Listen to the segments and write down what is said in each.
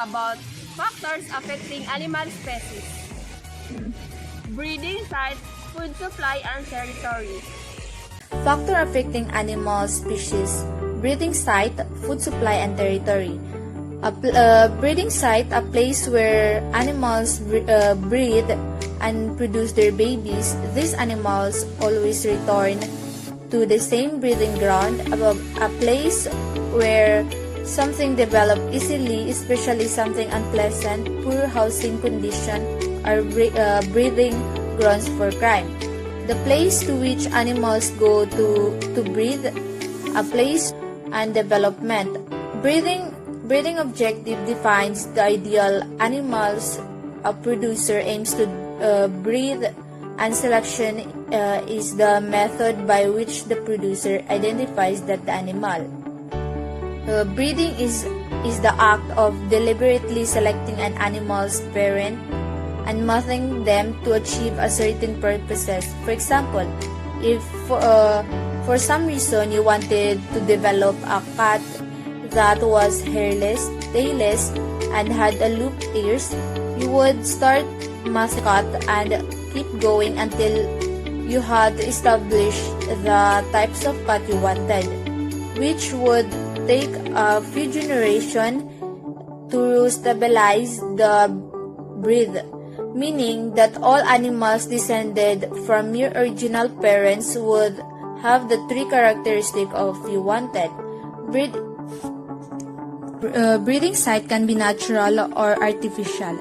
about factors affecting animal species. Breeding site, food supply, and territory. Factor affecting animal species, breeding site, food supply, and territory. A breeding site, a place where animals breed and produce their babies. These animals always return to the same breeding ground, a place where something develop easily, especially something unpleasant, poor housing condition, are breeding grounds for crime. The place to which animals go to breed, a place and development. Breeding objective defines the ideal animals a producer aims to breed, and selection is the method by which the producer identifies that the animal. Breeding is the act of deliberately selecting an animal's parent and mothering them to achieve a certain purposes. For example, if for some reason you wanted to develop a cat that was hairless, tailless, and had a looped ears, you would start mascot and keep going until you had established the types of cat you wanted, which would take a few generations to stabilize the breed, meaning that all animals descended from your original parents would have the three characteristics of you wanted. Breeding site can be natural or artificial,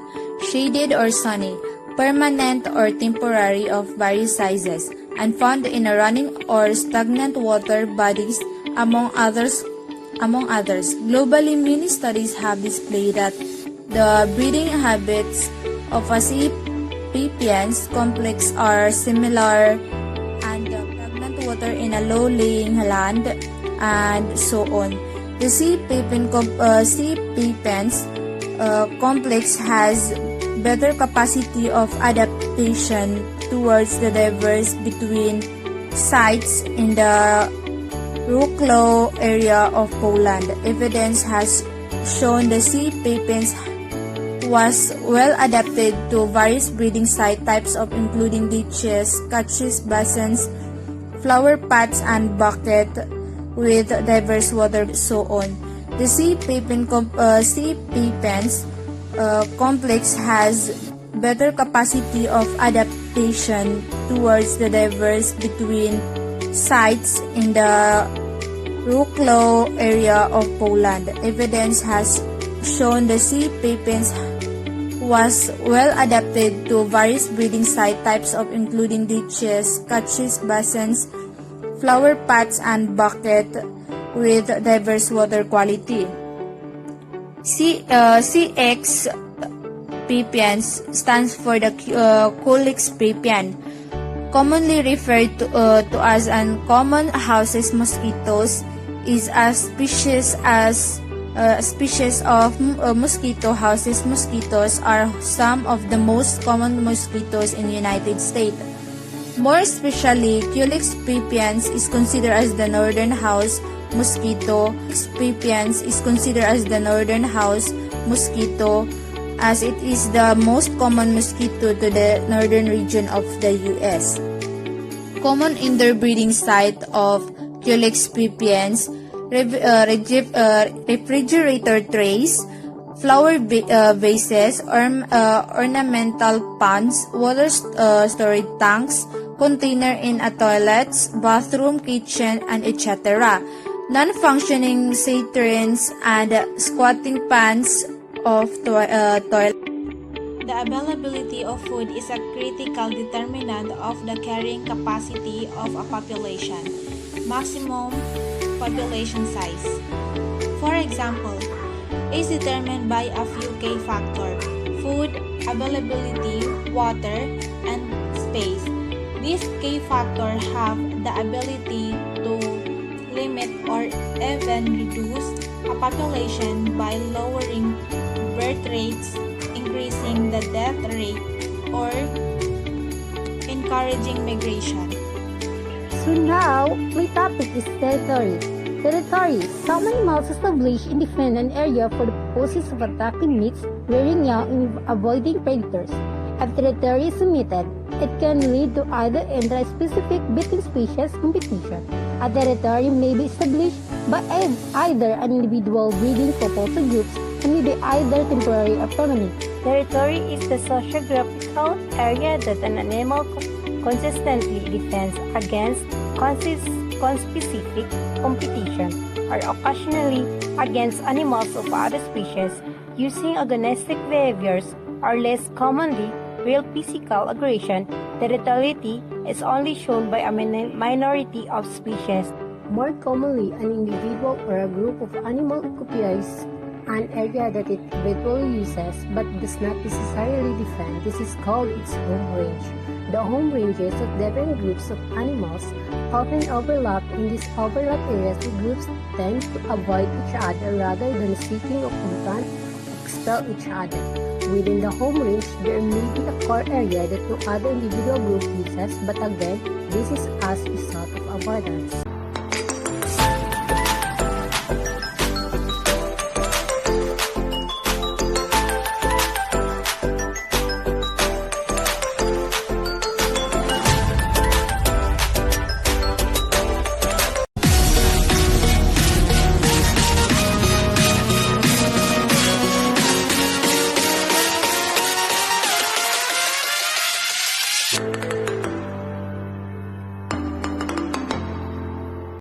shaded or sunny, permanent or temporary of various sizes, and found in a running or stagnant water bodies, among others. Globally, many studies have displayed that the breeding habits of a sea pipiens complex are similar, and the stagnant water in a low-lying land, and so on. The sea pipiens complex has better capacity of adaptation towards the diverse between sites in the Wrocław area of Poland. Evidence has shown the sea pipiens was well adapted to various breeding site types of including ditches, catches, basins, flower pots, and bucket with diverse water, so on. The sea pipiens complex has better capacity of adaptation towards the diverse between sites in the Wrocław area of Poland. Evidence has shown the sea pipiens was well adapted to various breeding site types of including ditches, catches, basins, flower pots, and bucket with diverse water quality. CX pipiens stands for the Culex pipiens, commonly referred to as uncommon houses mosquitoes, is a species of mosquito houses. Mosquitoes are some of the most common mosquitoes in the United States. More especially, Culex pipiens is considered as the northern house mosquito. Pipiens is considered as the northern house mosquito as it is the most common mosquito to the northern region of the U.S. Common indoor breeding site of Culex pipiens, refrigerator trays, flower vases, ornamental ponds, water storage tanks, container in a toilets, bathroom, kitchen, and etc. Non-functioning cisterns and squatting pans of toilet. The availability of food is a critical determinant of the carrying capacity of a population. Maximum population size, for example, is determined by a few key factors: food, availability, water, and space. These key factors have the ability to limit or even reduce a population by lowering birth rates, increasing the death rate, or encouraging migration. So now, my topic is territory. Territory. Some animals establish and defend an area for the purposes of attacking mates, rearing young, and avoiding predators. If territory is omitted, it can lead to either intra-specific between species competition. A territory may be established by either an individual breeding couple to groups and may be either temporary or permanent. Territory is the sociographical area that an animal consistently defends against conspecific competition, or occasionally against animals of other species using agonistic behaviors, or less commonly, real physical aggression. Territoriality is only shown by a minority of species. More commonly, an individual or a group of animals occupies an area that it habitually uses but does not necessarily defend. This is called its home range. The home ranges of different groups of animals often overlap. In these overlap areas, the groups tend to avoid each other rather than seeking to confront or expel each other. Within the home range, there may be a core area that no other individual group uses, but again, this is as a result of avoidance.